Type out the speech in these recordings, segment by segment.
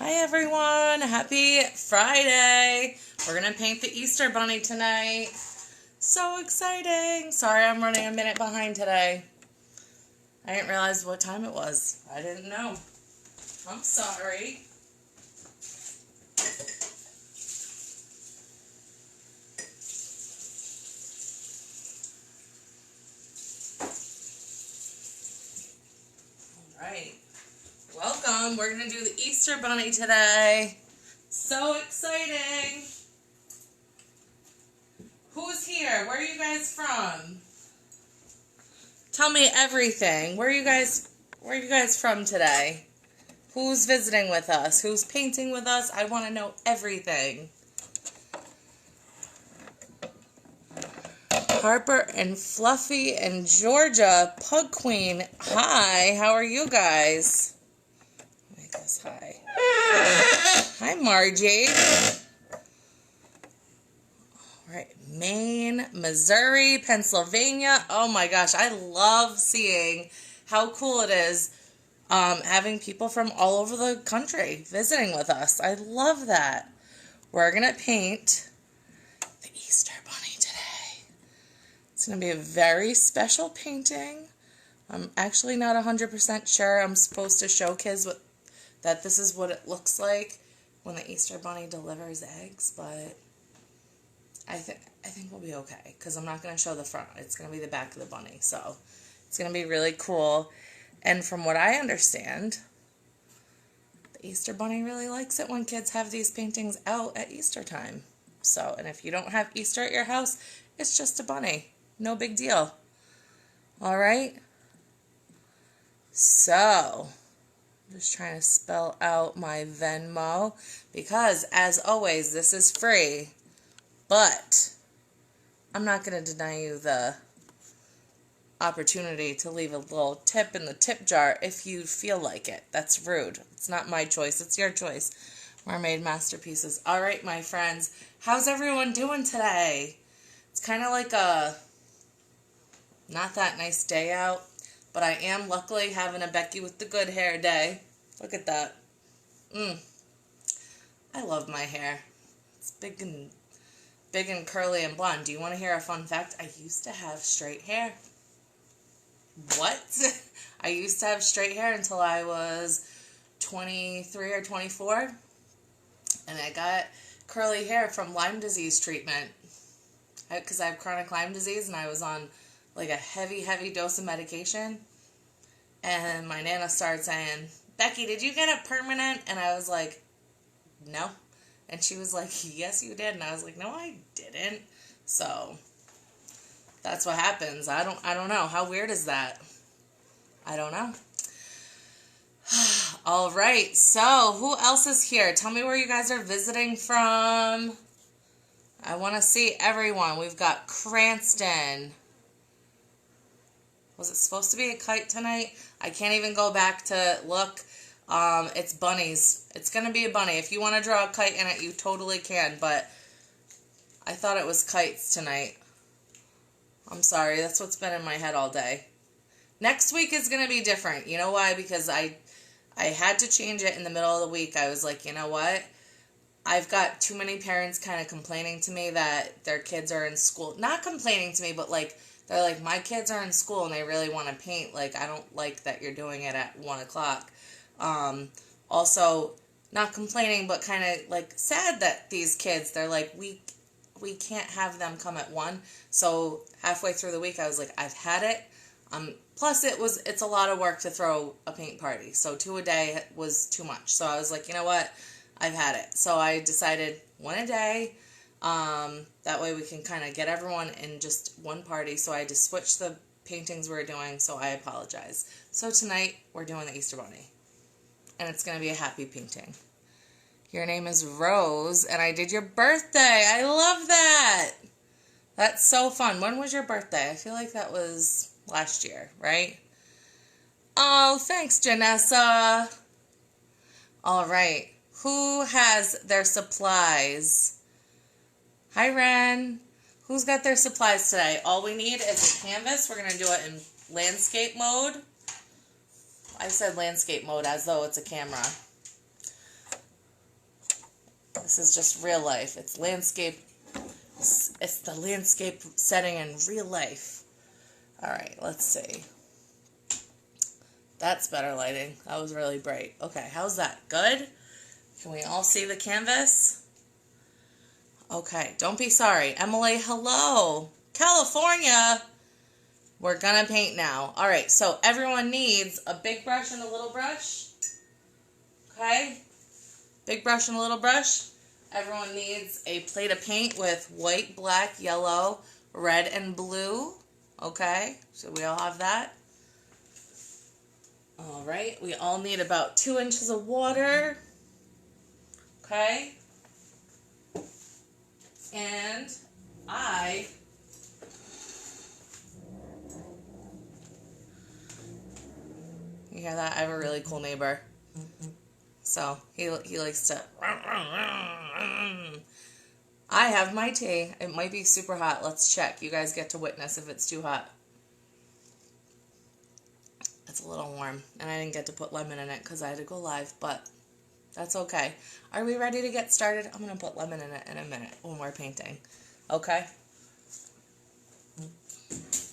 Hi everyone, happy Friday. We're going to paint the Easter Bunny tonight. So exciting. Sorry I'm running a minute behind today. I didn't realize what time it was. I didn't know. I'm sorry. Alright. Welcome. We're going to do the Easter Bunny today. So exciting. Who's here? Where are you guys from? Tell me everything. Where are you guys from today? Who's visiting with us? Who's painting with us? I want to know everything. Harper and Fluffy and Georgia, Pug Queen. Hi, how are you guys? I guess hi. Hi, Margie. All right, Maine, Missouri, Pennsylvania. Oh my gosh, I love seeing how cool it is having people from all over the country visiting with us. I love that. We're going to paint the Easter Bunny today. It's going to be a very special painting. I'm actually not 100% sure. I'm supposed to show kids that this is what it looks like when the Easter Bunny delivers eggs, but I think we'll be okay because I'm not going to show the front. It's going to be the back of the bunny, so it's going to be really cool. And from what I understand, the Easter Bunny really likes it when kids have these paintings out at Easter time. So, and if you don't have Easter at your house, it's just a bunny. No big deal. All right? So, I'm just trying to spell out my Venmo because, as always, this is free. But I'm not going to deny you the opportunity to leave a little tip in the tip jar if you feel like it. That's rude. It's not my choice. It's your choice. Mermaid Masterpieces. All right, my friends. How's everyone doing today? It's kind of like a not that nice day out, but I am luckily having a Becky with the good hair day. Look at that. I love my hair. It's big and curly and blonde. Do you want to hear a fun fact? I used to have straight hair. What? I used to have straight hair until I was 23 or 24. And I got curly hair from Lyme disease treatment. Because I have chronic Lyme disease and I was on like a heavy dose of medication. And my Nana started saying, Becky, did you get it permanent? And I was like, no. And she was like, yes, you did. And I was like, no, I didn't. So that's what happens. I don't know. How weird is that? I don't know. All right. So who else is here? Tell me where you guys are visiting from. I want to see everyone. We've got Cranston. Was it supposed to be a kite tonight? I can't even go back to look. It's bunnies. It's going to be a bunny. If you want to draw a kite in it, you totally can. But I thought it was kites tonight. I'm sorry. That's what's been in my head all day. Next week is going to be different. You know why? Because I had to change it in the middle of the week. I was like, you know what? I've got too many parents kind of complaining to me that their kids are in school. Not complaining to me, but like, they're like, my kids are in school and they really want to paint. Like, I don't like that you're doing it at 1 o'clock. Also, not complaining, but kind of like sad that these kids, they're like, we can't have them come at 1. So halfway through the week, I was like, I've had it. Plus it's a lot of work to throw a paint party. So 2 a day was too much. So I was like, you know what? I've had it. So I decided 1 a day. That way we can kind of get everyone in just one party. So I had to switch the paintings we were doing. So I apologize. So tonight we're doing the Easter Bunny. And it's going to be a happy painting. Your name is Rose, and I did your birthday. I love that. That's so fun. When was your birthday? I feel like that was last year, right? Oh, thanks, Janessa. All right. Who has their supplies? Hi, Ren. Who's got their supplies today? All we need is a canvas. We're going to do it in landscape mode. I said landscape mode as though it's a camera. This is just real life. It's landscape. It's the landscape setting in real life. All right, let's see. That's better lighting. That was really bright. Okay, how's that? Good? Can we all see the canvas? Okay, don't be sorry. Emily, hello. California. We're gonna paint now. All right, so everyone needs a big brush and a little brush. Okay? Big brush and a little brush. Everyone needs a plate of paint with white, black, yellow, red, and blue. Okay? So we all have that. All right. We all need about 2 inches of water. Okay? And you hear that? I have a really cool neighbor. So he likes to. I have my tea. It might be super hot. Let's check. You guys get to witness if it's too hot. It's a little warm, and I didn't get to put lemon in it because I had to go live, but that's okay. Are we ready to get started? I'm going to put lemon in it in a minute when we're painting. Okay?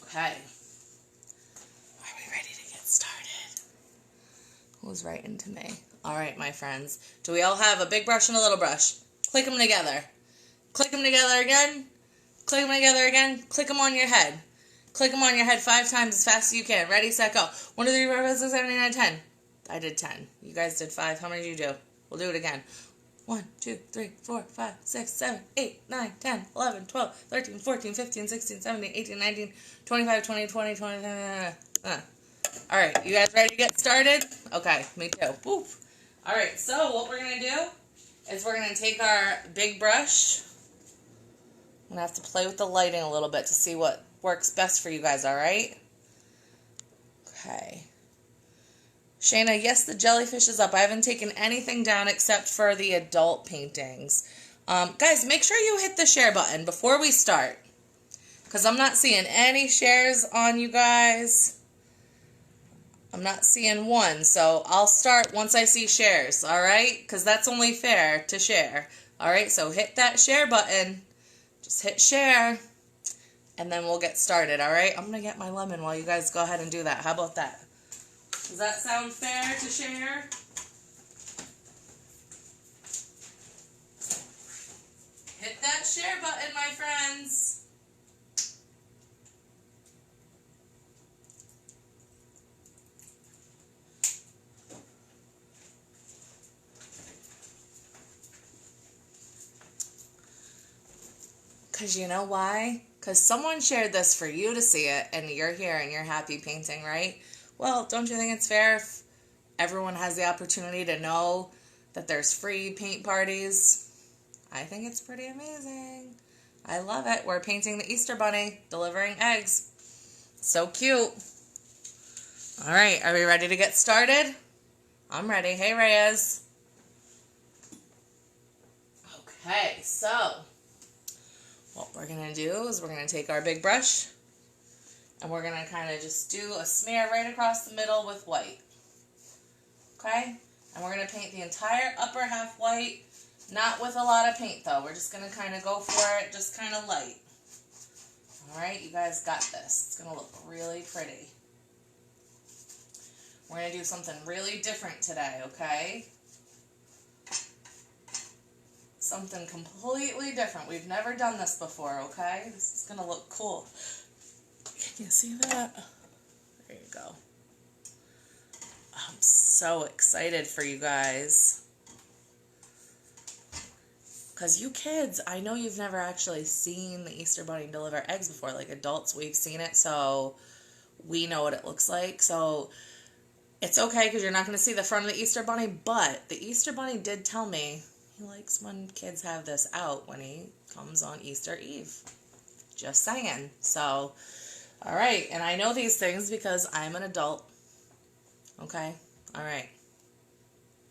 Okay. Are we ready to get started? Who's writing to me? All right, my friends. Do we all have a big brush and a little brush? Click them together. Click them together again. Click them together again. Click them on your head. Click them on your head 5 times as fast as you can. Ready, set, go. 1, 2, 3, 4, 5, 6, 7, 8, 9, 10. I did 10. You guys did 5. How many did you do? We'll do it again. 1, 2, 3, 4, 5, 6, 7, 8, 9, 10, 11, 12, 13, 14, 15, 16, 17, 18, 19, 25, 20, 20, 20. All right, you guys ready to get started? Okay, me too. Woo. All right, so what we're going to do is we're going to take our big brush. I'm going to have to play with the lighting a little bit to see what works best for you guys, all right? Okay. Shayna, yes, the jellyfish is up. I haven't taken anything down except for the adult paintings. Guys, make sure you hit the share button before we start, because I'm not seeing any shares on you guys. I'm not seeing one, so I'll start once I see shares, all right? Because that's only fair to share. All right, so hit that share button. Just hit share, and then we'll get started, all right? I'm going to get my lemon while you guys go ahead and do that. How about that? Does that sound fair to share? Hit that share button, my friends. Because you know why? Because someone shared this for you to see it, and you're here and you're happy painting, right? Well, don't you think it's fair if everyone has the opportunity to know that there's free paint parties? I think it's pretty amazing. I love it. We're painting the Easter Bunny, delivering eggs. So cute. All right, are we ready to get started? I'm ready. Hey, Reyes. Okay, so what we're going to do is we're going to take our big brush, and we're going to kind of just do a smear right across the middle with white. Okay? And we're going to paint the entire upper half white, not with a lot of paint though. We're just going to kind of go for it, just kind of light. Alright, you guys got this. It's going to look really pretty. We're going to do something really different today, okay? Something completely different. We've never done this before, okay? This is going to look cool. Can you see that? There you go. I'm so excited for you guys. Because you kids, I know you've never actually seen the Easter Bunny deliver eggs before. Like adults, we've seen it, so we know what it looks like. So it's okay because you're not going to see the front of the Easter Bunny, but the Easter Bunny did tell me he likes when kids have this out when he comes on Easter Eve. Just saying. So, all right. And I know these things because I'm an adult. Okay? All right.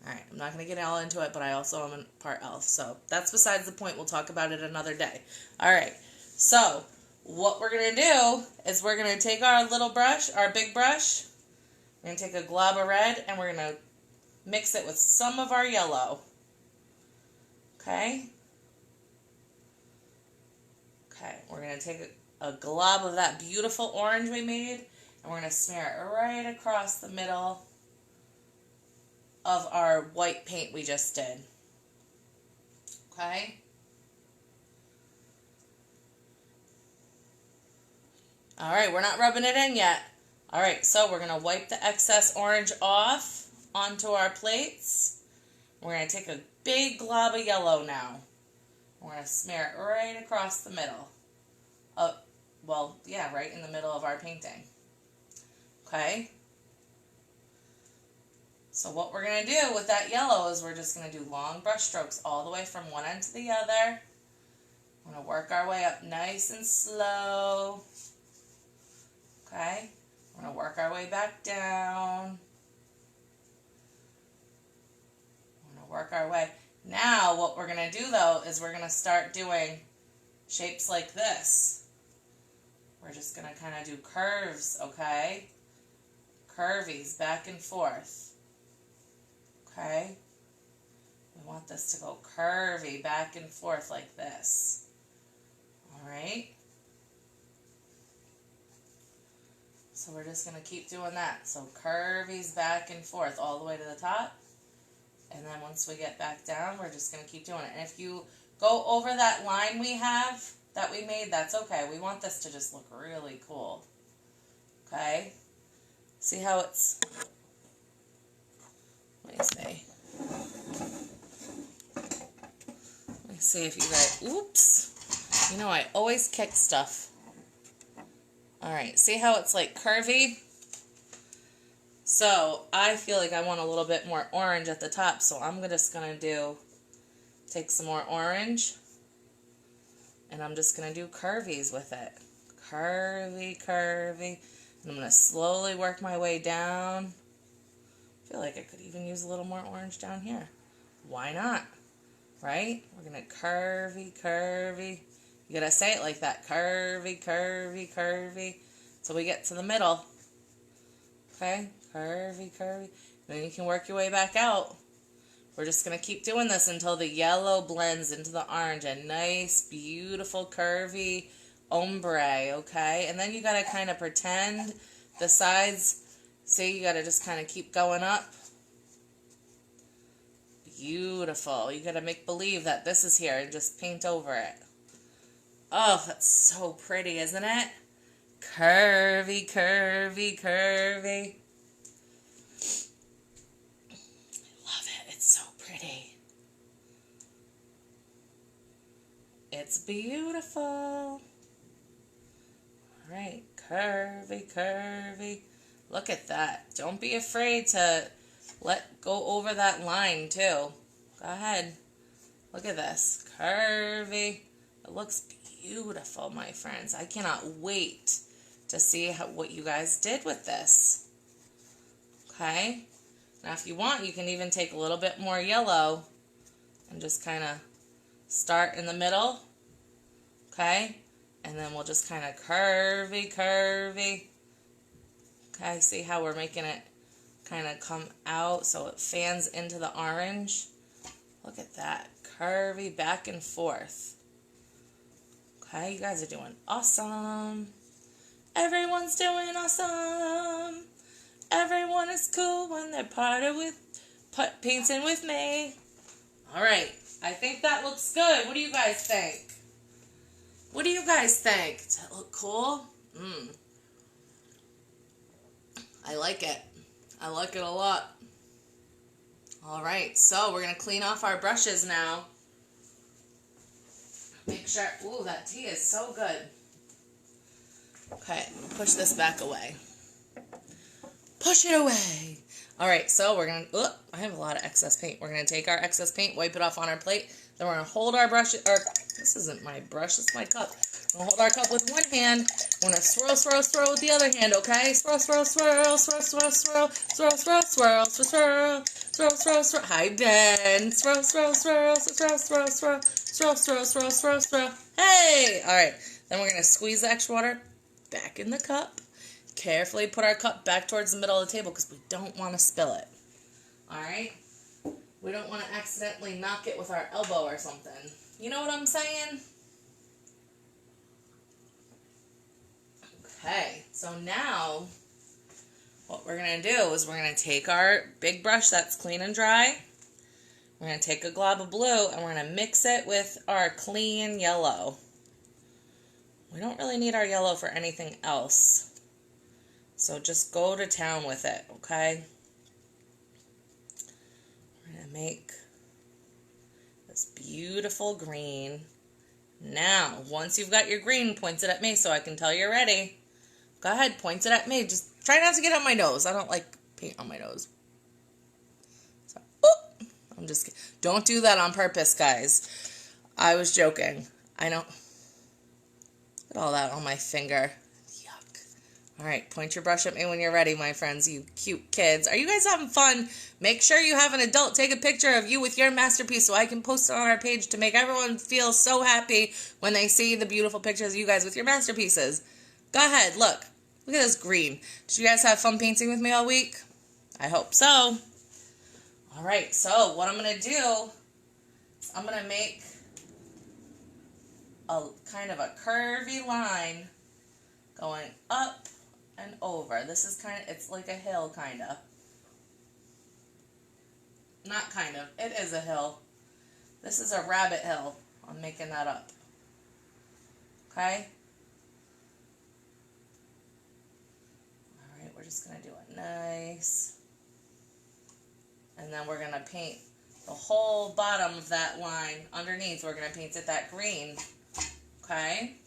All right. I'm not going to get all into it, but I also am a part elf. So that's besides the point. We'll talk about it another day. All right. So what we're going to do is we're going to take our little brush, our big brush. We're going to take a glob of red, and we're going to mix it with some of our yellow. Okay? Okay, we're going to take a glob of that beautiful orange we made, and we're going to smear it right across the middle of our white paint we just did. Okay? Alright, we're not rubbing it in yet. Alright, so we're going to wipe the excess orange off onto our plates. We're going to take a big glob of yellow now. We're going to smear it right across the middle. Well, yeah, right in the middle of our painting. Okay? So what we're going to do with that yellow is we're just going to do long brush strokes all the way from one end to the other. We're going to work our way up nice and slow. Okay? We're going to work our way back down. We're going to work our way. Now what we're going to do though is we're going to start doing shapes like this. We're just going to kind of do curves, okay? Curvies back and forth. Okay? We want this to go curvy back and forth like this. Alright? So we're just going to keep doing that. So curvies back and forth all the way to the top. And then once we get back down, we're just going to keep doing it. And if you go over that line we have, that we made, that's okay. We want this to just look really cool. Okay? See how it's... Let me see. Let me see if you guys... Oops. You know, I always kick stuff. Alright, see how it's like curvy? So, I feel like I want a little bit more orange at the top, so I'm just going to take some more orange, and I'm just going to do curvies with it. Curvy, curvy. And I'm going to slowly work my way down. I feel like I could even use a little more orange down here. Why not? Right? We're going to curvy, curvy. You got to say it like that. Curvy, curvy, curvy. So we get to the middle. Okay? Curvy, curvy. Then you can work your way back out. We're just going to keep doing this until the yellow blends into the orange. A nice, beautiful, curvy ombre, okay? And then you got to kind of pretend the sides. See, you got to just kind of keep going up. Beautiful. You got to make believe that this is here and just paint over it. Oh, that's so pretty, isn't it? Curvy, curvy, curvy. So pretty. It's beautiful. Alright, curvy, curvy. Look at that. Don't be afraid to go over that line too. Go ahead. Look at this. Curvy. It looks beautiful, my friends. I cannot wait to see what you guys did with this. Okay? Now, if you want, you can even take a little bit more yellow and just kind of start in the middle, okay? And then we'll just kind of curvy, curvy. Okay, see how we're making it kind of come out so it fans into the orange? Look at that. Curvy back and forth. Okay, you guys are doing awesome. Everyone's doing awesome. Everyone is cool when they're painting with me. Alright, I think that looks good. What do you guys think? What do you guys think? Does that look cool? I like it. I like it a lot. Alright, so we're going to clean off our brushes now. Make sure... Ooh, that tea is so good. Okay, push this back away. Push it away. Alright, so we're going to... I have a lot of excess paint. We're going to take our excess paint, wipe it off on our plate. Then we're going to hold our brush... This isn't my brush, it's my cup. We're going to hold our cup with one hand. We're going to swirl, swirl, swirl with the other hand, okay? Swirl, swirl, swirl, swirl, swirl, swirl, swirl, swirl, swirl, swirl, swirl, swirl, swirl, swirl. Hi, Ben. Swirl, swirl, swirl, swirl, swirl, swirl, swirl, swirl, swirl, swirl, swirl. Hey! Alright, then we're going to squeeze the extra water back in the cup. Carefully put our cup back towards the middle of the table because we don't want to spill it. Alright? We don't want to accidentally knock it with our elbow or something. You know what I'm saying? Okay, so now what we're going to do is we're going to take our big brush that's clean and dry. We're going to take a glob of blue and we're going to mix it with our clean yellow. We don't really need our yellow for anything else. So just go to town with it, okay? We're going to make this beautiful green. Now, once you've got your green, point it at me so I can tell you're ready. Go ahead, point it at me. Just try not to get on my nose. I don't like paint on my nose. So, oh, I'm just kidding. Don't do that on purpose, guys. I was joking. I know. Look at all that on my finger. Yuck. All right, point your brush at me when you're ready, my friends, you cute kids. Are you guys having fun? Make sure you have an adult take a picture of you with your masterpiece so I can post it on our page to make everyone feel so happy when they see the beautiful pictures of you guys with your masterpieces. Go ahead, look. Look at this green. Did you guys have fun painting with me all week? I hope so. All right, so what I'm going to do is I'm going to make a kind of a curvy line going up and over. This is kind of, it's like a hill kind of. Not kind of, it is a hill. This is a rabbit hill. I'm making that up. Okay? We're just going to do it nice. And then we're going to paint the whole bottom of that line underneath. We're going to paint it that green. Okay?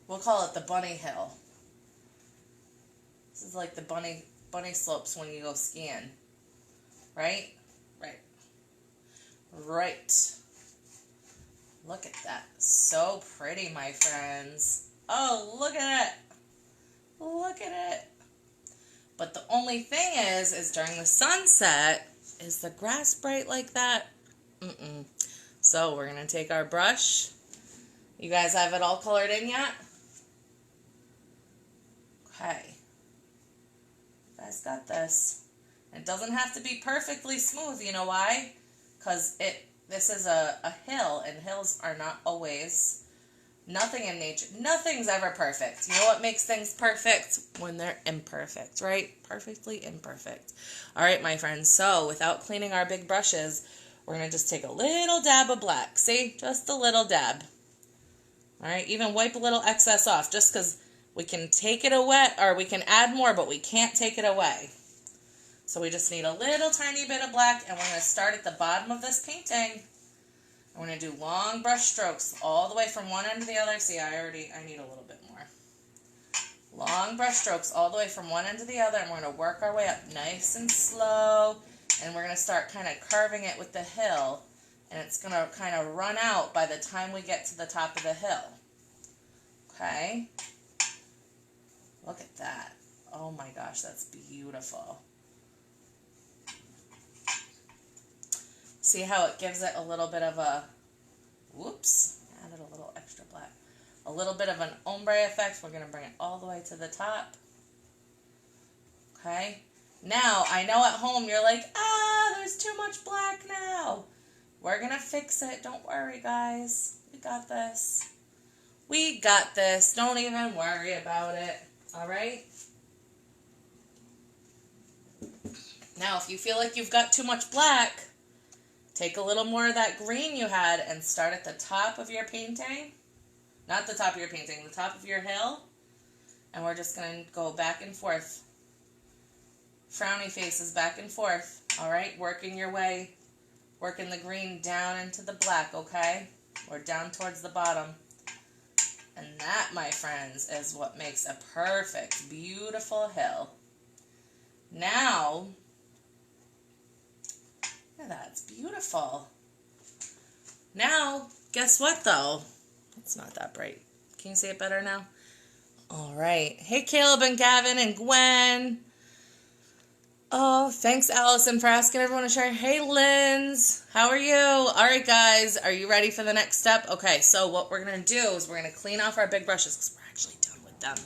We'll call it the bunny hill. This is like the bunny slopes when you go skiing. Right? Right. Right. Look at that. So pretty, my friends. Oh, look at it. Look at it. But the only thing is during the sunset, is the grass bright like that? Mm-mm. So we're going to take our brush. You guys have it all colored in yet? Okay. You guys got this. It doesn't have to be perfectly smooth. You know why? Because this is a hill, and hills are not always... Nothing in nature, nothing's ever perfect. You know what makes things perfect? When they're imperfect, right? Perfectly imperfect. All right, my friends, so without cleaning our big brushes, we're going to just take a little dab of black. See? Just a little dab. All right, even wipe a little excess off just because we can take it away, or we can add more, but we can't take it away. So we just need a little tiny bit of black, and we're going to start at the bottom of this painting. I'm going to do long brush strokes all the way from one end to the other. See, I need a little bit more. Long brush strokes all the way from one end to the other, and we're going to work our way up nice and slow, and we're going to start kind of carving it with the hill, and it's going to kind of run out by the time we get to the top of the hill. Okay? Look at that. Oh my gosh, that's beautiful. See how it gives it a little bit of a, whoops, added a little extra black. A little bit of an ombre effect. We're going to bring it all the way to the top. Okay. Now, I know at home you're like, there's too much black now. We're going to fix it. Don't worry, guys. We got this. We got this. Don't even worry about it. All right? Now, if you feel like you've got too much black, take a little more of that green you had and start at the top of your painting. Not the top of your painting, the top of your hill. And we're just going to go back and forth. Frowny faces back and forth. All right? Working your way, working the green down into the black, okay? Or down towards the bottom. And that, my friends, is what makes a perfect, beautiful hill. Now... that's beautiful. Now, guess what, though? It's not that bright. Can you see it better now? All right. Hey, Caleb and Gavin and Gwen. Oh, thanks, Allison, for asking everyone to share. Hey, Linz. How are you? All right, guys. Are you ready for the next step? Okay, so what we're going to do is we're going to clean off our big brushes because we're actually done with them.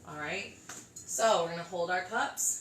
All right? So we're going to hold our cups.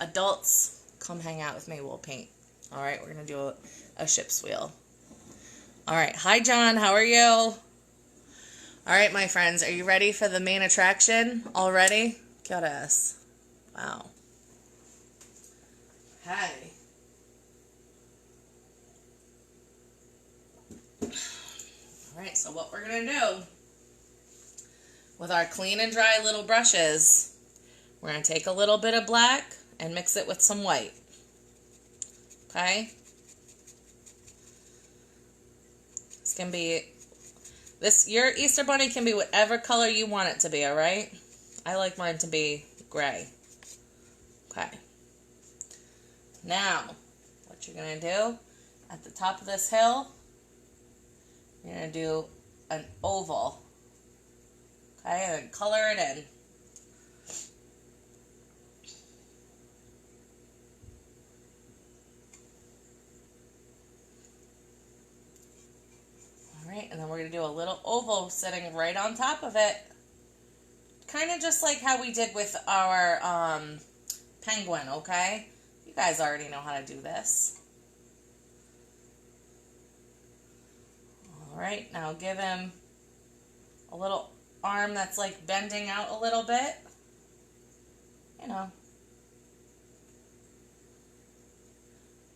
Adults, come hang out with me. We'll paint. All right, we're going to do a ship's wheel. All right. Hi, John. How are you? All right, my friends. Are you ready for the main attraction already? Goddess. Wow. Hey. All right, so what we're going to do with our clean and dry little brushes, we're going to take a little bit of black and mix it with some white. Okay? This can be, your Easter bunny can be whatever color you want it to be, all right? I like mine to be gray. Okay. Now, what you're going to do, at the top of this hill, you're going to do an oval. Okay, and then color it in. Alright, and then we're going to do a little oval sitting right on top of it. Kind of just like how we did with our penguin, okay? You guys already know how to do this. Alright, now give him a little arm that's like bending out a little bit. You know.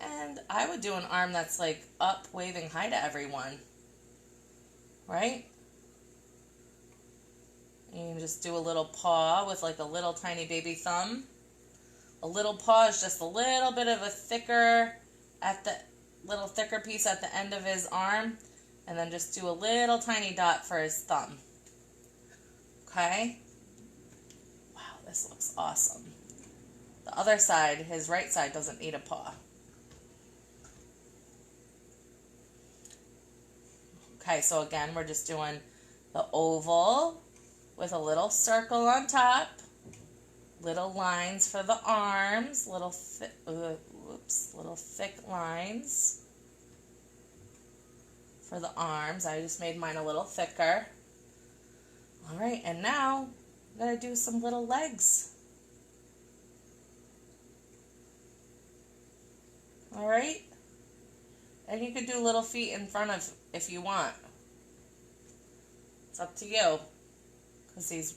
And I would do an arm that's like up, waving hi to everyone. Right? You can just do a little paw with like a little tiny baby thumb. A little paw is just a little bit of a thicker, thicker piece at the end of his arm. And then just do a little tiny dot for his thumb. Okay? Wow, this looks awesome. The other side, his right side, doesn't need a paw. Okay, so again, we're just doing the oval with a little circle on top. Little lines for the arms. Little thick lines for the arms. I just made mine a little thicker. All right, and now I'm going to do some little legs. All right? And you could do little feet in front of if you want. It's up to you. Because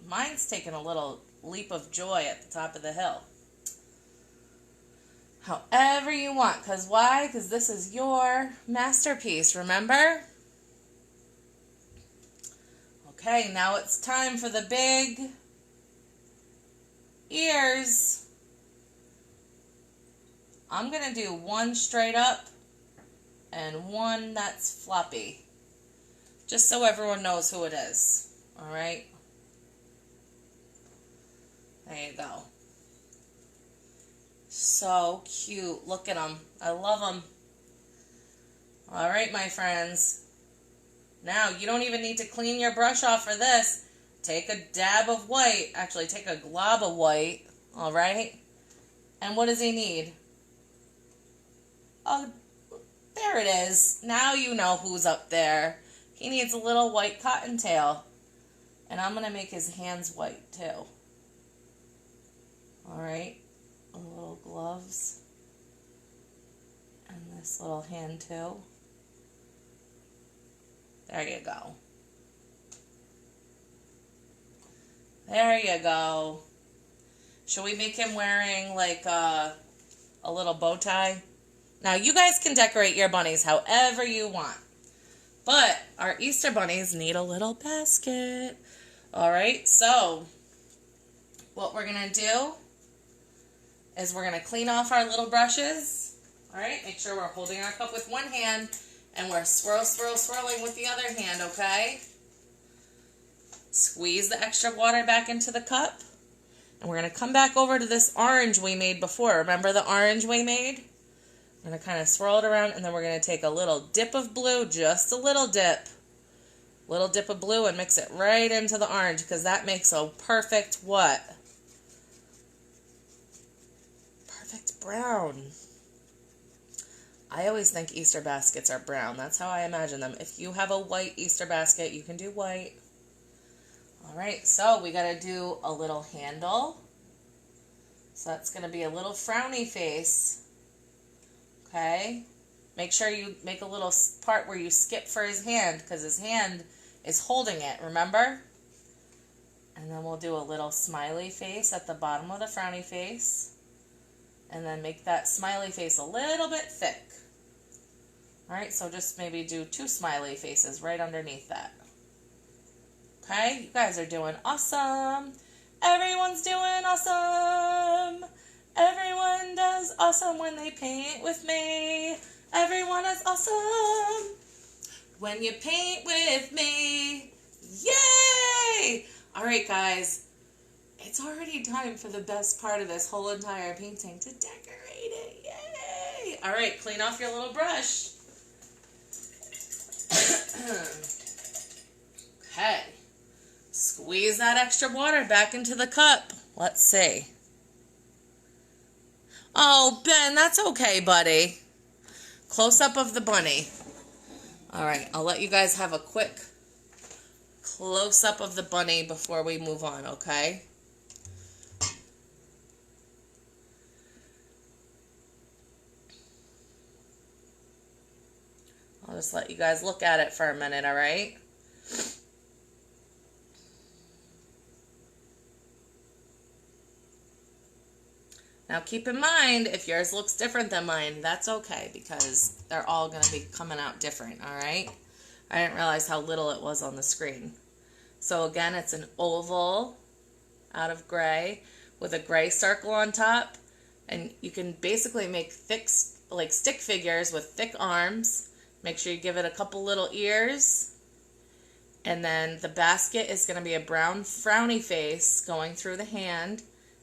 mine's taking a little leap of joy at the top of the hill. However you want. Because why? Because this is your masterpiece, remember? Okay, now it's time for the big ears. I'm going to do one straight up and one that's floppy. Just so everyone knows who it is. Alright? There you go. So cute. Look at them. I love them. Alright, my friends. Now, you don't even need to clean your brush off for this. Take a dab of white. Actually, take a glob of white. Alright? And what does he need? Oh, there it is. Now you know who's up there. He needs a little white cottontail. And I'm going to make his hands white too. Alright. Little gloves. And this little hand too. There you go. There you go. Should we make him wearing like a little bow tie? Now, you guys can decorate your bunnies however you want. But our Easter bunnies need a little basket. Alright, so what we're going to do is we're going to clean off our little brushes. Alright, make sure we're holding our cup with one hand and we're swirling with the other hand, okay? Squeeze the extra water back into the cup. And we're going to come back over to this orange we made before. Remember the orange we made? I'm going to kind of swirl it around, and then we're going to take a little dip of blue, just a little dip of blue, and mix it right into the orange, because that makes a perfect what? Perfect brown. I always think Easter baskets are brown. That's how I imagine them. If you have a white Easter basket, you can do white. All right, so we got to do a little handle. So that's going to be a little frowny face. Okay? Make sure you make a little part where you skip for his hand because his hand is holding it, remember? And then we'll do a little smiley face at the bottom of the frowny face. And then make that smiley face a little bit thick. Alright, so just maybe do 2 smiley faces right underneath that. Okay, you guys are doing awesome. Everyone's doing awesome. Everyone does awesome when they paint with me. Everyone is awesome when you paint with me. Yay! Alright guys, it's already time for the best part of this whole entire painting, to decorate it. Yay! Alright, clean off your little brush. Okay. Squeeze that extra water back into the cup. Let's see. Oh, Ben, that's okay, buddy. Close-up of the bunny. Alright, I'll let you guys have a quick close-up of the bunny before we move on, okay? I'll just let you guys look at it for a minute, alright? Now keep in mind, if yours looks different than mine, that's okay because they're all going to be coming out different, alright? I didn't realize how little it was on the screen. So again, it's an oval out of gray with a gray circle on top. And you can basically make thick, like stick figures with thick arms. Make sure you give it a couple little ears. And then the basket is going to be a brown frowny face going through the hand.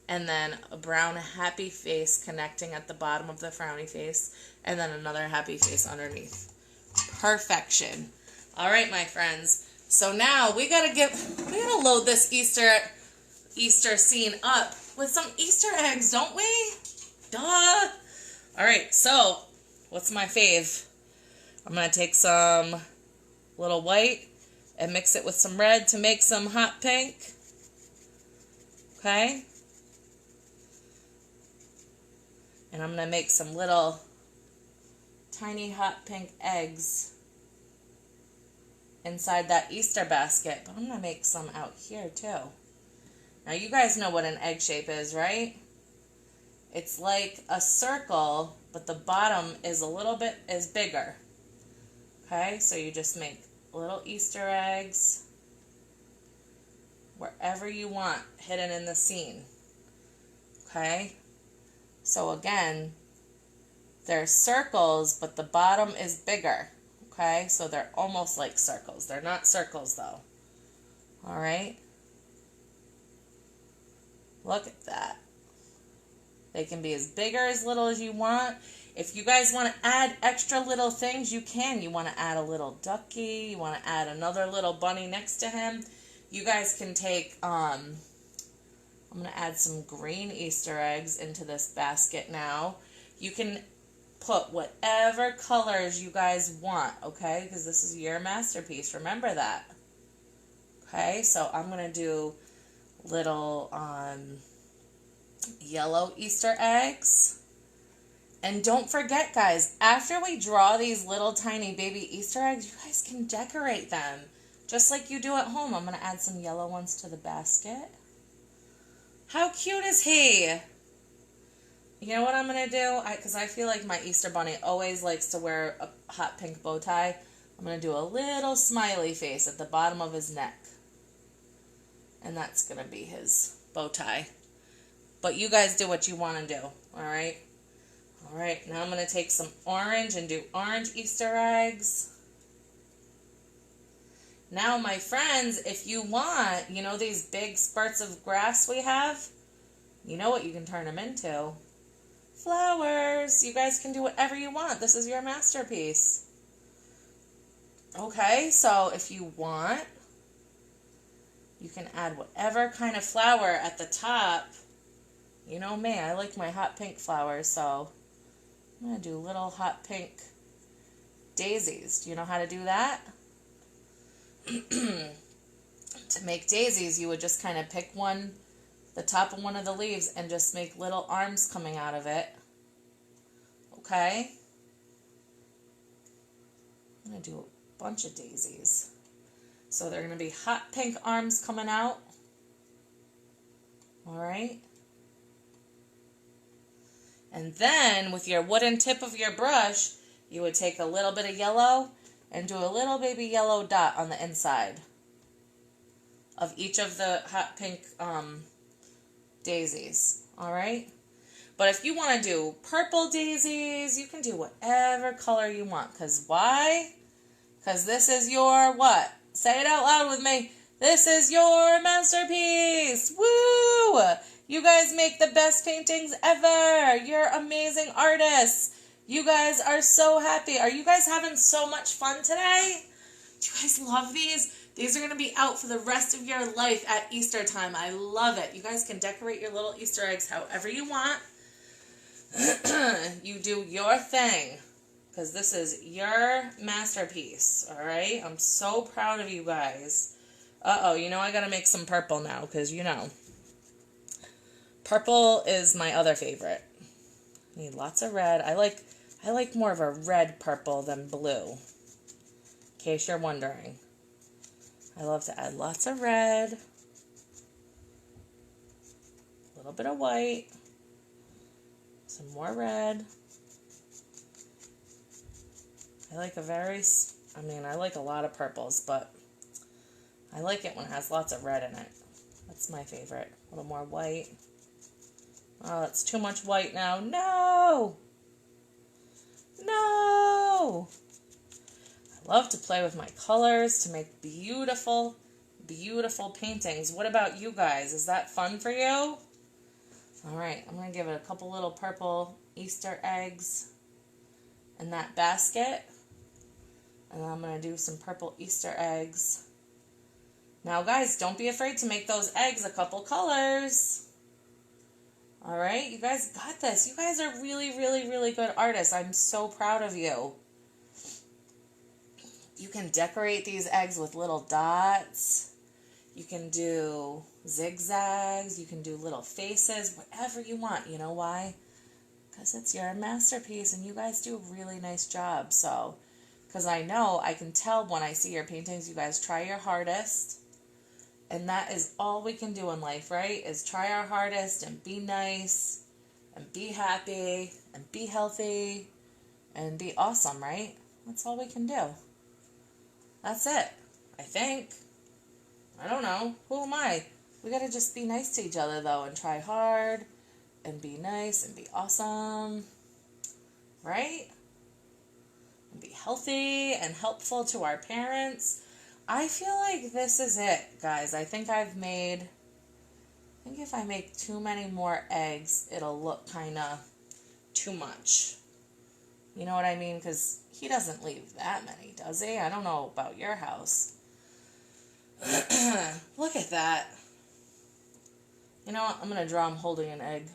And then a brown happy face connecting at the bottom of the frowny face. And then another happy face underneath. Perfection. All right, my friends. So now we gotta load this Easter scene up with some Easter eggs, don't we? Duh. All right, so what's my fave? I'm gonna take some little white and mix it with some red to make some hot pink. Okay. And I'm going to make some little tiny hot pink eggs inside that Easter basket. But I'm going to make some out here too. Now you guys know what an egg shape is, right? It's like a circle, but the bottom is a little bit bigger. Okay, so you just make little Easter eggs wherever you want, hidden in the scene. Okay? So again, they're circles, but the bottom is bigger. Okay? So they're almost like circles. They're not circles though. Alright? Look at that. They can be as big or as little as you want. If you guys want to add extra little things, you can. You want to add a little ducky. You want to add another little bunny next to him. You guys can take, I'm going to add some green Easter eggs into this basket now. You can put whatever colors you guys want, okay? Because this is your masterpiece. Remember that. Okay, so I'm going to do little yellow Easter eggs. And don't forget, guys, after we draw these little tiny baby Easter eggs, you guys can decorate them. Just like you do at home. I'm going to add some yellow ones to the basket. How cute is he? You know what I'm going to do? Because I feel like my Easter bunny always likes to wear a hot pink bow tie. I'm going to do a little smiley face at the bottom of his neck. And that's going to be his bow tie. But you guys do what you want to do. Alright? Alright, now I'm going to take some orange and do orange Easter eggs. Now, my friends, if you want, you know these big spurts of grass we have? You know what you can turn them into? Flowers. You guys can do whatever you want. This is your masterpiece. Okay, so if you want, you can add whatever kind of flower at the top. You know me, I like my hot pink flowers, so I'm going to do little hot pink daisies. Do you know how to do that? To make daisies, you would just kind of pick one the top of one of the leaves and just make little arms coming out of it. Okay? I'm going to do a bunch of daisies. So they're going to be hot pink arms coming out. All right? And then with your wooden tip of your brush, you would take a little bit of yellow and do a little baby yellow dot on the inside of each of the hot pink daisies. All right? But if you want to do purple daisies, you can do whatever color you want. Because why? Because this is your what? Say it out loud with me. This is your masterpiece. Woo! You guys make the best paintings ever. You're amazing artists. You guys are so happy. Are you guys having so much fun today? Do you guys love these? These are going to be out for the rest of your life at Easter time. I love it. You guys can decorate your little Easter eggs however you want. You do your thing, because this is your masterpiece, all right? I'm so proud of you guys. Uh-oh, you know I got to make some purple now, because, you know, purple is my other favorite. Need lots of red. I like more of a red purple than blue, in case you're wondering. I love to add lots of red, a little bit of white, some more red. I like I like a lot of purples, but I like it when it has lots of red in it. That's my favorite. A little more white. Oh, it's too much white now. No! No! I love to play with my colors to make beautiful, beautiful paintings. What about you guys? Is that fun for you? All right, I'm going to give it a couple little purple Easter eggs in that basket. And then I'm going to do some purple Easter eggs. Now, guys, don't be afraid to make those eggs a couple colors. All right, you guys got this. You guys are really, really, really good artists. I'm so proud of you. You can decorate these eggs with little dots. You can do zigzags. You can do little faces, whatever you want. You know why? Because it's your masterpiece, and you guys do a really nice job. So, because I know, I can tell when I see your paintings, you guys try your hardest. And that is all we can do in life, right? Is try our hardest and be nice and be happy and be healthy and be awesome, right? That's all we can do. That's it, I think. I don't know. Who am I? We got to just be nice to each other, though, and try hard and be nice and be awesome, right? And be healthy and helpful to our parents. I feel like this is it, guys. I think if I make too many more eggs, it'll look kind of too much. You know what I mean? Because he doesn't leave that many, does he? I don't know about your house. Look at that. You know what? I'm going to draw him holding an egg.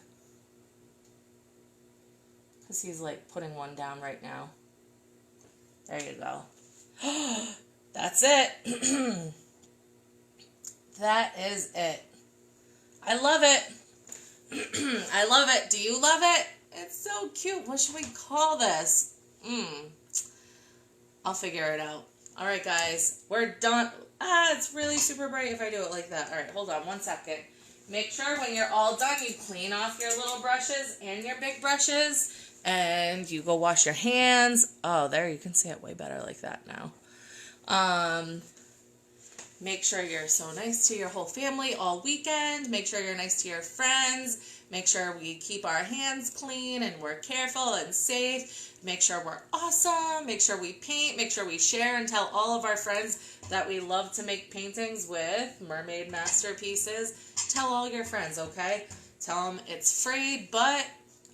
Because he's like putting one down right now. There you go. That's it. That is it. I love it. I love it. Do you love it? It's so cute. What should we call this? I'll figure it out. All right, guys. We're done. It's really super bright if I do it like that. All right, hold on 1 second. Make sure when you're all done, you clean off your little brushes and your big brushes. And you go wash your hands. Oh, there, you can see it way better like that now. Make sure you're so nice to your whole family all weekend. Make sure you're nice to your friends. Make sure we keep our hands clean and we're careful and safe. Make sure we're awesome. Make sure we paint. Make sure we share and tell all of our friends that we love to make paintings with Mermaid Masterpieces. Tell all your friends, okay? Tell them it's free, but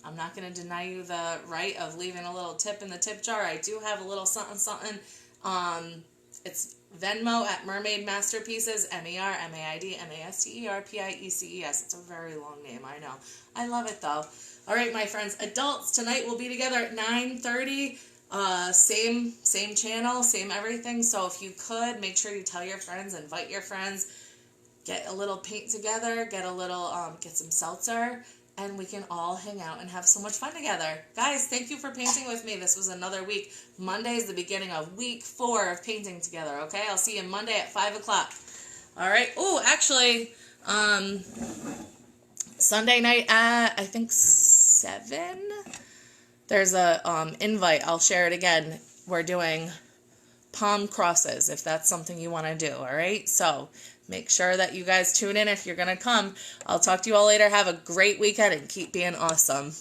I'm not going to deny you the right of leaving a little tip in the tip jar. I do have a little something. It's Venmo at Mermaid Masterpieces, Mermaid Masterpieces. It's a very long name, I know. I love it, though. All right, my friends, adults, tonight we'll be together at 9:30. Same channel, same everything. So if you could, make sure you tell your friends, invite your friends. get a little paint together, get a little, get some seltzer, and we can all hang out and have so much fun together. Guys, thank you for painting with me. This was another week. Monday is the beginning of week 4 of painting together, okay? I'll see you Monday at 5 o'clock. All right. Oh, actually, Sunday night at, I think, 7, there's a invite. I'll share it again. We're doing palm crosses, if that's something you want to do, all right? So make sure that you guys tune in if you're going to come. I'll talk to you all later. Have a great weekend and keep being awesome.